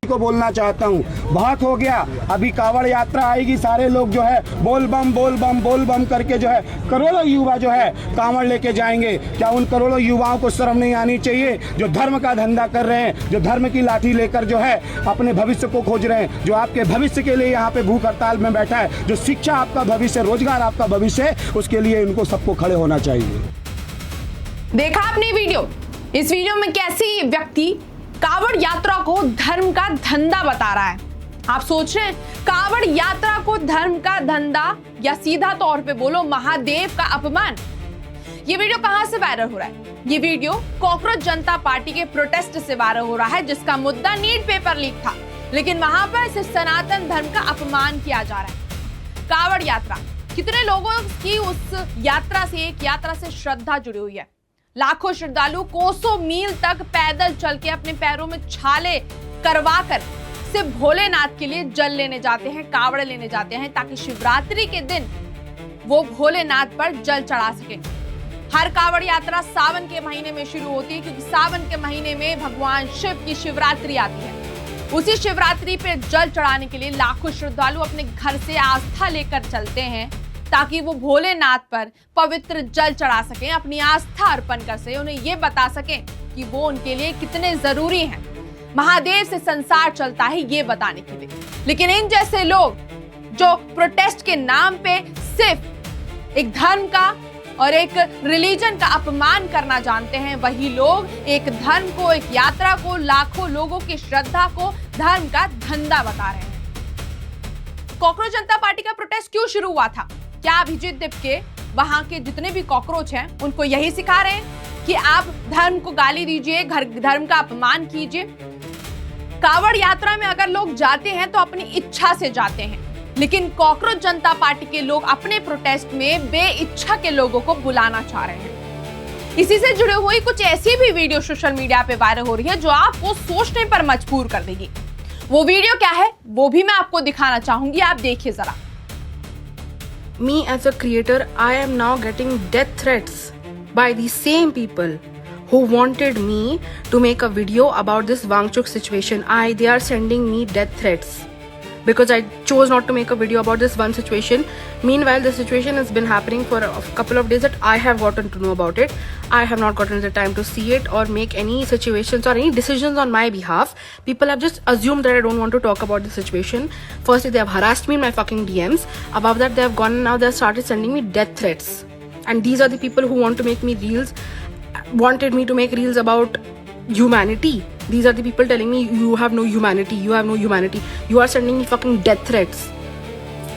को बोलना चाहता हूँ, बहुत हो गया। अभी कांवड़ यात्रा आएगी, सारे लोग जो है बोल बम करके जो है करोड़ों युवा जो है कांवड़ लेके जाएंगे। क्या उन करोड़ों युवाओं को शर्म नहीं आनी चाहिए जो धर्म का धंधा कर रहे हैं, जो धर्म की लाठी लेकर जो है अपने भविष्य को खोज रहे हैं, जो आपके भविष्य के लिए यहाँ पे भूख हड़ताल में बैठा है, जो शिक्षा आपका भविष्य, रोजगार आपका भविष्य है, उसके लिए इनको सबको खड़े होना चाहिए। देखा आपने वीडियो? इस वीडियो में कैसे व्यक्ति कांवड़ यात्रा को धर्म का धंधा बता रहा है। आप सोच रहे हैं कांवड़ यात्रा को धर्म का धंधा, या सीधा तौर पे बोलो महादेव का अपमान। ये वीडियो कहां से वायरल हो रहा है? ये वीडियो कॉकरोच जनता पार्टी के प्रोटेस्ट से वायरल हो रहा है, जिसका मुद्दा नीट पेपर लीक था, लेकिन वहां पर सिर्फ सनातन धर्म का अपमान किया जा रहा है। कांवड़ यात्रा, कितने लोगों की उस यात्रा से, एक यात्रा से श्रद्धा जुड़ी हुई है। लाखों श्रद्धालु कोसों मील तक पैदल चल के अपने पैरों में छाले करवाकर सिर्फ भोलेनाथ के लिए जल लेने जाते हैं, कावड़ लेने जाते हैं, ताकि शिवरात्रि के दिन वो भोलेनाथ पर जल चढ़ा सके। हर कावड़ यात्रा सावन के महीने में शुरू होती है, क्योंकि सावन के महीने में भगवान शिव की शिवरात्रि आती है। उसी शिवरात्रि पे जल चढ़ाने के लिए लाखों श्रद्धालु अपने घर से आस्था लेकर चलते हैं, ताकि वो भोलेनाथ पर पवित्र जल चढ़ा सकें, अपनी आस्था अर्पण कर सकें, उन्हें ये बता सकें कि वो उनके लिए कितने जरूरी हैं। महादेव से संसार चलता है ये बताने के लिए। लेकिन इन जैसे लोग जो प्रोटेस्ट के नाम पे सिर्फ एक धर्म का और एक रिलीजन का अपमान करना जानते हैं, वही लोग एक धर्म को, एक यात्रा को, लाखों लोगों की श्रद्धा को धर्म का धंधा बता रहे हैं। कॉकरोच जनता पार्टी का प्रोटेस्ट क्यों शुरू हुआ था? क्या अभिजीत दिपके वहां के जितने भी कॉकरोच हैं उनको यही सिखा रहे हैं कि आप धर्म को गाली दीजिए, धर्म का अपमान कीजिए? कांवड़ यात्रा में अगर लोग जाते हैं तो अपनी इच्छा से जाते हैं, लेकिन कॉकरोच जनता पार्टी के लोग अपने प्रोटेस्ट में बेइच्छा के लोगों को बुलाना चाह रहे हैं। इसी से जुड़ी हुई कुछ ऐसी भी वीडियो सोशल मीडिया पे वायरल हो रही है जो आपको सोचने पर मजबूर कर देगी। वो वीडियो क्या है वो भी मैं आपको दिखाना चाहूंगी, आप देखिए जरा। Me as a creator, I am now getting death threats by the same people who wanted me to make a video about this Wangchuk situation. They are sending me death threats because I chose not to make a video about this one situation. Meanwhile, the situation has been happening for a couple of days that I have gotten to know about it. I have not gotten the time to see it or make any situations or any decisions on my behalf. People have just assumed that I don't want to talk about the situation. Firstly, they have harassed me in my fucking DMs. Above that, they have gone and now they have started sending me death threats. And these are the people who want to make me reels, wanted me to make reels about humanity. These are the people telling me you have no humanity, you have no humanity. You are sending me fucking death threats.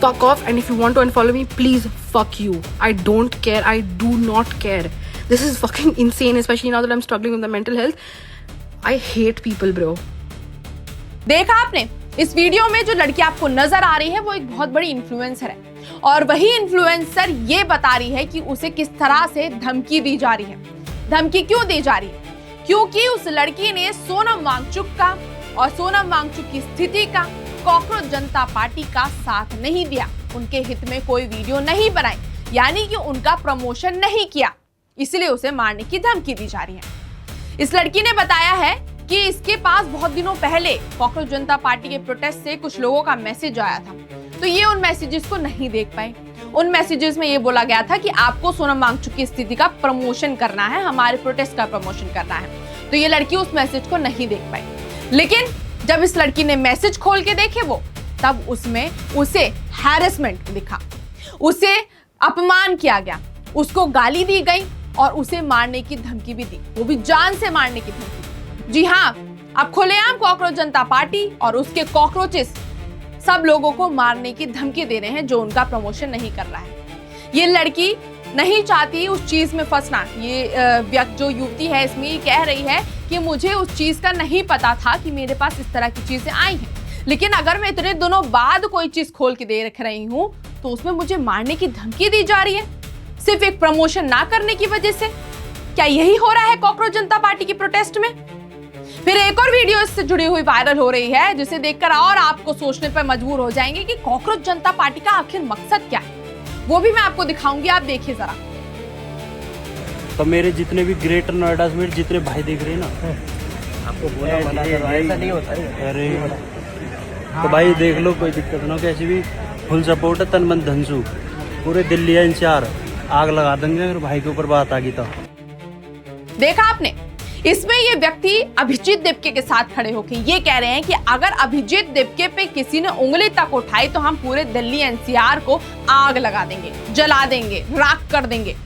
Fuck off, and if you want to unfollow me, please fuck you. I don't care. I do not care. This is fucking insane, especially now that I'm struggling with the mental health. I hate people, bro. देखा आपने? इस video में जो लड़की आपको नजर आ रही है वो एक बहुत बड़ी इन्फ्लुएंसर है, और वही इन्फ्लुएंसर ये बता रही है कि उसे किस तरह से धमकी दी जा रही है। धमकी क्यों दी जा रही है? क्योंकि उस लड़की ने सोनम वांगचुक का और सोनम वांगचुक की स्थिति का, कॉकरोच जनता पार्टी का साथ नहीं दिया, उनके हित में कोई वीडियो नहीं बनाई, यानी कि उनका प्रमोशन नहीं किया, इसलिए उसे मारने की धमकी दी जा रही है। इस लड़की ने बताया है कि इसके पास बहुत दिनों पहले कॉकरोच जनता पार्टी के प्रोटेस्ट से कुछ लोगों का मैसेज आया था, तो ये उन मैसेजेस को नहीं देख पाए। उन मैसेजेस में ये बोला गया था कि आपको सोनम वांगचुक की स्थिति का प्रमोशन करना है, हमारे प्रोटेस्ट का प्रमोशन करना है, तो ये लड़की उस मैसेज को नहीं देख पाई। लेकिन जब इस लड़की ने मैसेज खोल के देखे वो, तब उसमें उसे हैरेसमेंट दिखा, उसे अपमान किया गया, उसको गाली दी गई और उसे मारने की धमकी भी दी, वो भी जान से मारने की धमकी। जी हाँ, अब खुलेआम कॉकरोच जनता पार्टी और उसके कॉकरोचेस सब लोगों को मारने की धमकी दे रहे हैं जो उनका प्रमोशन नहीं कर रहा है। ये लड़की नहीं चाहती उस चीज में फंसना। ये जो युवती है इसमें ये कह रही है कि मुझे उस चीज का नहीं पता था कि मेरे पास इस तरह की चीजें आई हैं, लेकिन अगर मैं इतने दिनों बाद कोई चीज खोल के दे रख रही हूँ तो उसमें मुझे मारने की धमकी दी जा रही है, सिर्फ एक प्रमोशन ना करने की वजह से। क्या यही हो रहा है कॉकरोच जनता पार्टी की प्रोटेस्ट में? फिर एक और वीडियो इससे जुड़ी हुई वायरल हो रही है, जिसे देखकर और आपको सोचने पर मजबूर हो जाएंगे कि कॉकरोच जनता पार्टी का आखिर मकसद क्या है। वो भी मैं आपको दिखाऊंगी, आप देखिए जरा। तो मेरे जितने भी ग्रेटर नोएडा में जितने भाई देख रहे हैं ना, उसको बोला मना करो, ऐसा नहीं होता है। अरे तो भाई देख लो, कोई दिक्कत ना हो, कैसी भी फुल सपोर्ट है, तन मन धन से पूरे दिल्ली एनसीआर आग लगा देंगे अगर भाई के ऊपर बात आ गई तो। देखा आपने, इसमें ये व्यक्ति अभिजीत दिपके के साथ खड़े होकर ये कह रहे हैं कि अगर अभिजीत दिपके पे किसी ने उंगली तक उठाई तो हम पूरे दिल्ली एनसीआर को आग लगा देंगे, जला देंगे, राख कर देंगे।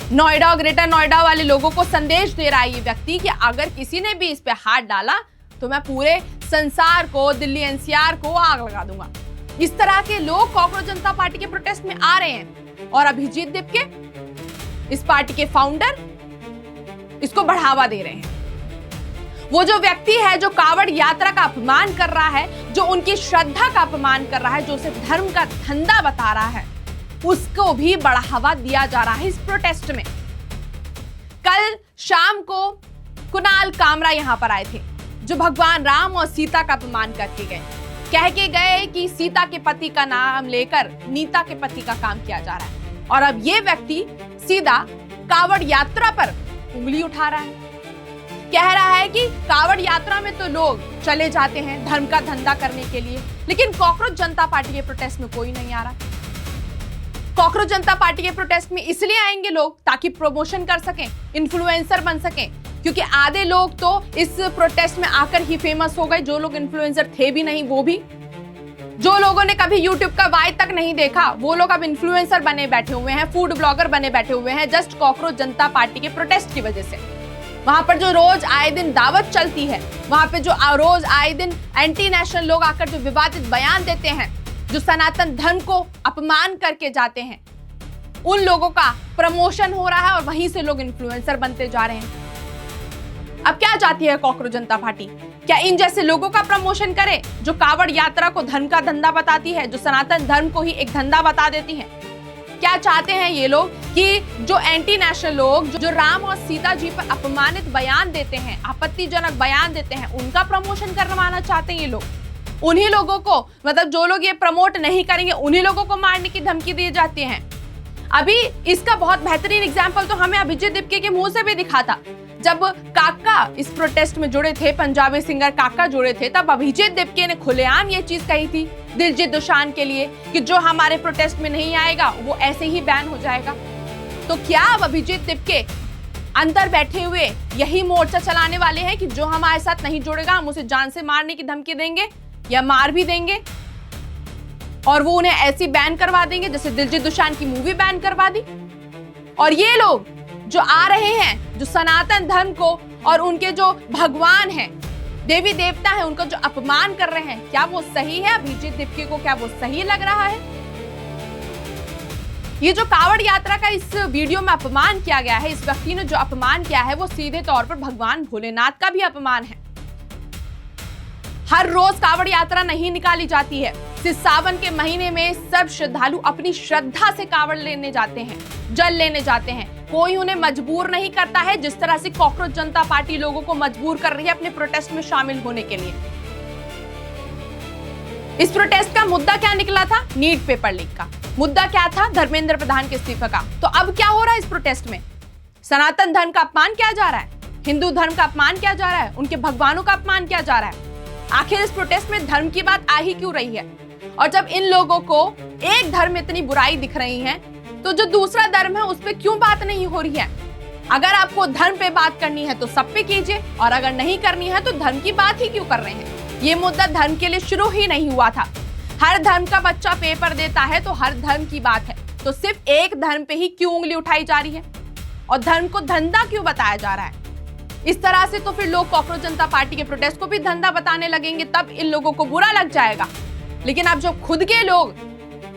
नोएडा, ग्रेटर नोएडा वाले लोगों को संदेश दे रहा है ये व्यक्ति कि अगर किसी ने भी इस पे हाथ डाला तो मैं पूरे संसार को, दिल्ली एनसीआर को आग लगा दूंगा। इस तरह के लोग कॉकरोच जनता पार्टी के प्रोटेस्ट में आ रहे हैं और अभिजीत दिपके, इस पार्टी के फाउंडर, इसको बढ़ावा दे रहे हैं। वो जो व्यक्ति है जो कावड़ यात्रा का अपमान कर रहा है, जो उनकी श्रद्धा का अपमान कर रहा है, जो उसे धर्म का धंधा बता रहा है, उसको भी बढ़ावा दिया जा रहा है इस प्रोटेस्ट में। कल शाम को कुणाल कामरा यहां पर आए थे, जो भगवान राम और सीता का अपमान करके गए, कह के गए कि सीता के पति का नाम लेकर नीता के पति का काम किया जा रहा है। और अब ये व्यक्ति सीधा कावड़ यात्रा पर उंगली उठा रहा है, कह रहा है कि कावड़ यात्रा में तो लोग चले जाते हैं धर्म का धंधा करने के लिए, लेकिन कॉकरोच जनता पार्टी के प्रोटेस्ट में कोई नहीं आ रहा। कॉकरोच जनता पार्टी के प्रोटेस्ट में इसलिए आएंगे लोग ताकि प्रमोशन कर सकें, इन्फ्लुएंसर बन सकें, क्योंकि आधे लोग तो इस प्रोटेस्ट में आकर ही फेमस हो गए, जो लोग इन्फ्लुएंसर थे भी नहीं वो भी। जो लोगों ने कभी यूट्यूब का वाई तक नहीं देखा वो लोग अब इन्फ्लुएंसर बने बैठे हुए हैं, फूड ब्लॉगर बने बैठे हुए हैं, जस्ट कॉकरोच जनता पार्टी के प्रोटेस्ट की वजह से। वहां पर जो रोज आए दिन दावत चलती है, वहां पे जो रोज आए दिन एंटी नेशनल लोग आकर जो विवादित बयान देते हैं, जो सनातन धर्म को अपमान करके जाते हैं, उन लोगों का प्रमोशन हो रहा है और वहीं से लोग इन्फ्लुएंसर बनते जा रहे हैं। अब क्या चाहती है कॉकरोच जनता पार्टी? क्या इन जैसे लोगों का प्रमोशन करे जो कावड़ यात्रा को धर्म का धंधा बताती है, जो सनातन धर्म को ही एक धंधा बता देती है? क्या चाहते हैं ये लोग कि जो एंटी नेशनल लोग जो राम और सीता जी पर अपमानित बयान देते हैं, आपत्तिजनक बयान देते हैं, उनका प्रमोशन करवाना चाहते हैं ये लोग? उन्हीं लोगों को, मतलब जो लोग ये प्रमोट नहीं करेंगे उन्हीं लोगों को मारने की धमकी दी जाती है। अभी इसका बहुत बेहतरीन एग्जाम्पल तो हमें अभिजीत दिपके के मुंह से भी दिखा था। जब काका इस प्रोटेस्ट में जुड़े थे, पंजाबी सिंगर काका जुड़े थे, तब अभिजीत दिपके ने खुलेआम ये चीज कही थी दिलजीत दोसांझ के लिए कि जो हमारे प्रोटेस्ट में नहीं आएगा वो ऐसे ही बैन हो जाएगा। तो क्या अब अभिजीत दिपके अंदर बैठे हुए यही मोर्चा चलाने वाले हैं कि जो हमारे साथ नहीं जुड़ेगा हम उसे जान से मारने की धमकी देंगे या मार भी देंगे, और वो उन्हें ऐसी बैन करवा देंगे जैसे दिलजीत दोसांझ की मूवी बैन करवा दी? और ये लोग जो आ रहे हैं, जो सनातन धर्म को और उनके जो भगवान हैं, देवी देवता हैं, उनका जो अपमान कर रहे हैं, क्या वो सही है? अभिजीत दिपके को क्या वो सही लग रहा है? ये जो कावड़ यात्रा का इस वीडियो में अपमान किया गया है, इस व्यक्ति ने जो अपमान किया है वो सीधे तौर पर भगवान भोलेनाथ का भी अपमान है। हर रोज कावड़ यात्रा नहीं निकाली जाती है। सिर्फ सावन के महीने में सब श्रद्धालु अपनी श्रद्धा से कावड़ लेने जाते हैं, जल लेने जाते हैं। कोई उन्हें मजबूर नहीं करता है जिस तरह से कॉकरोच जनता पार्टी लोगों को मजबूर कर रही है अपने प्रोटेस्ट में शामिल होने के लिए। इस प्रोटेस्ट का मुद्दा क्या निकला था? नीट पेपर लीक का मुद्दा क्या था? धर्मेंद्र प्रधान के इस्तीफे का। तो अब क्या हो रहा है इस प्रोटेस्ट में? सनातन धर्म का अपमान किया जा रहा है, हिंदू धर्म का अपमान किया जा रहा है, उनके भगवानों का अपमान किया जा रहा है। आखिर इस प्रोटेस्ट में धर्म की बात आ ही क्यों रही है? और जब इन लोगों को एक धर्म में इतनी बुराई दिख रही है तो जो दूसरा धर्म है उस पर क्यों बात नहीं हो रही है? अगर आपको धर्म पे बात करनी है तो सब पे कीजिए, और अगर नहीं करनी है तो धर्म की बात ही क्यों कर रहे हैं? ये मुद्दा धर्म के लिए शुरू ही नहीं हुआ था। हर धर्म का बच्चा पेपर देता है तो हर धर्म की बात है, तो सिर्फ एक धर्म पे ही क्यों उंगली उठाई जा रही है और धर्म को धंधा क्यों बताया जा रहा है? इस तरह से तो फिर लोग कॉकरोच जनता पार्टी के प्रोटेस्ट को भी धंधा बताने लगेंगे, तब इन लोगों को बुरा लग जाएगा। लेकिन अब जो खुद के लोग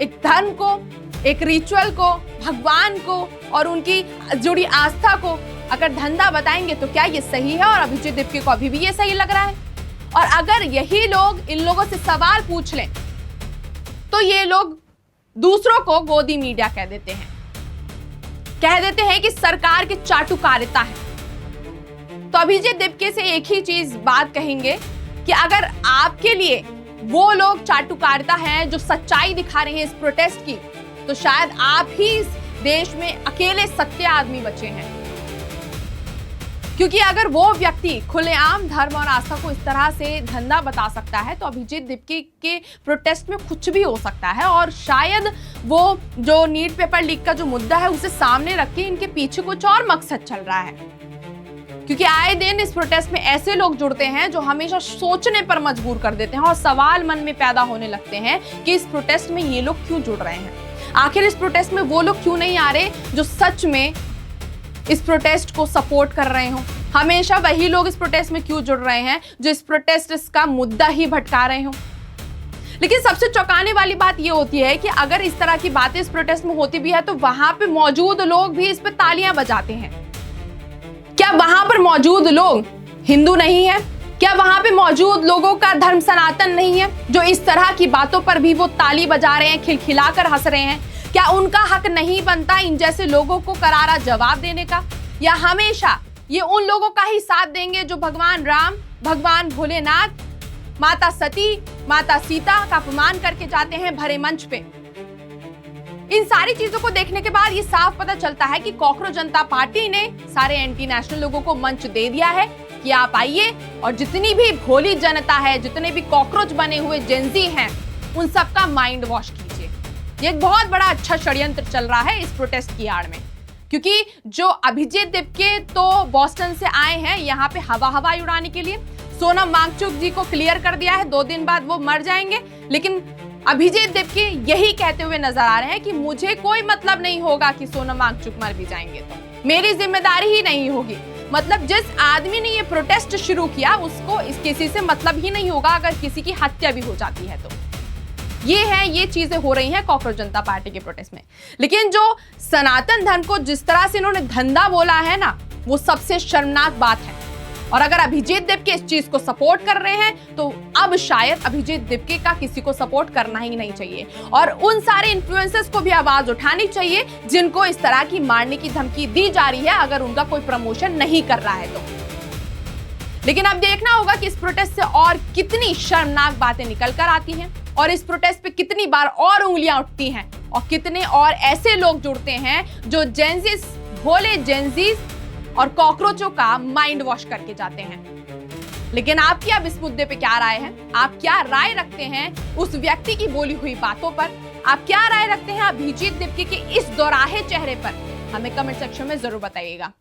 एक धर्म को, एक रिचुअल को, भगवान को और उनकी जुड़ी आस्था को अगर धंधा बताएंगे तो क्या ये सही है? और अभिजीत दिपके को अभी भी ये सही लग रहा है? और अगर यही लोग इन लोगों से सवाल पूछ लें तो ये लोग दूसरों को गोदी मीडिया कह देते हैं, कह देते हैं कि सरकार की चाटुकारिता है। तो अभिजीत दिपके से एक ही चीज बात कहेंगे कि अगर आपके लिए वो लोग चाटुकारिता हैं जो सच्चाई दिखा रहे हैं इस प्रोटेस्ट की, तो शायद आप ही इस देश में अकेले सत्य आदमी बचे हैं। क्योंकि अगर वो व्यक्ति खुलेआम धर्म और आस्था को इस तरह से धंधा बता सकता है तो अभिजीत दीपके के प्रोटेस्ट में कुछ भी हो सकता है। और शायद वो जो नीट पेपर लीक का जो मुद्दा है उसे सामने रख के इनके पीछे कुछ और मकसद चल रहा है, क्योंकि आए दिन इस प्रोटेस्ट में ऐसे लोग जुड़ते हैं जो हमेशा सोचने पर मजबूर कर देते हैं और सवाल मन में पैदा होने लगते हैं कि इस प्रोटेस्ट में ये लोग क्यों जुड़ रहे हैं। आखिर इस प्रोटेस्ट में वो लोग क्यों नहीं आ रहे जो सच में इस प्रोटेस्ट को सपोर्ट कर रहे हो। हमेशा वही लोग इस प्रोटेस्ट में क्यों जुड़ रहे हैं जो इस प्रोटेस्ट का मुद्दा ही भटका रहे हो। लेकिन सबसे चौंकाने वाली बात यह होती है कि अगर इस तरह की बातें इस प्रोटेस्ट में होती भी है तो वहां पे मौजूद लोग भी इस पे तालियां बजाते हैं। क्या वहां पर मौजूद लोग हिंदू नहीं है? क्या वहां पे मौजूद लोगों का धर्म सनातन नहीं है जो इस तरह की बातों पर भी वो ताली बजा रहे हैं, खिलखिलाकर हंस रहे हैं? क्या उनका हक नहीं बनता इन जैसे लोगों को करारा जवाब देने का? या हमेशा ये उन लोगों का ही साथ देंगे जो भगवान राम, भगवान भोलेनाथ, माता सती, माता सीता का अपमान करके जाते हैं भरे मंच पे? इन सारी चीजों को देखने के बाद ये साफ पता चलता है कि कॉकरोच जनता पार्टी ने सारे एंटी नेशनल लोगों को मंच दे दिया है कि आप आइए और जितनी भी भोली जनता है, जितने भी कॉकरोच बने हुए जेंजी हैं, उन सबका माइंड वॉश कीजिए। ये एक बहुत बड़ा अच्छा षड्यंत्र चल रहा है इस प्रोटेस्ट की आड़ में, क्योंकि जो अभिजीत दीपके तो बॉस्टन से आए हैं यहाँ पे हवाई उड़ाने के लिए। सोनम वांगचुक जी को क्लियर कर दिया है 2 दिन बाद वो मर जाएंगे, लेकिन अभिजीत दीपके यही कहते हुए नजर आ रहे हैं कि मुझे कोई मतलब नहीं होगा कि सोनम वांगचुक मर भी जाएंगे तो मेरी जिम्मेदारी ही नहीं होगी। मतलब जिस आदमी ने ये प्रोटेस्ट शुरू किया उसको इस किसी से मतलब ही नहीं होगा अगर किसी की हत्या भी हो जाती है तो। ये चीजें हो रही हैं कॉकरोच जनता पार्टी के प्रोटेस्ट में। लेकिन जो सनातन धर्म को जिस तरह से इन्होंने धंधा बोला है ना, वो सबसे शर्मनाक बात है। और अगर अभिजीत दीपके इस चीज को सपोर्ट कर रहे हैं तो अब शायद अभिजीत दीपके का किसी को सपोर्ट करना ही नहीं चाहिए और उन सारे इन्फ्लुएंसर्स को भी आवाज उठानी चाहिए जिनको इस तरह की मारने की धमकी दी जा रही है अगर उनका कोई प्रमोशन नहीं कर रहा है तो। लेकिन अब देखना होगा कि इस प्रोटेस्ट से और कितनी शर्मनाक बातें निकल कर आती हैं और इस प्रोटेस्ट पे कितनी बार और उंगलियां उठती हैं और कितने और ऐसे लोग जुड़ते हैं जो जेंजीस, भोले जेंजीस और कॉकरोचों का माइंड वॉश करके जाते हैं। लेकिन आपकी अब इस मुद्दे पे क्या राय है? आप क्या राय रखते हैं उस व्यक्ति की बोली हुई बातों पर? आप क्या राय रखते हैं अभिजीत दीपके के इस दोराहे चेहरे पर? हमें कमेंट सेक्शन में जरूर बताइएगा।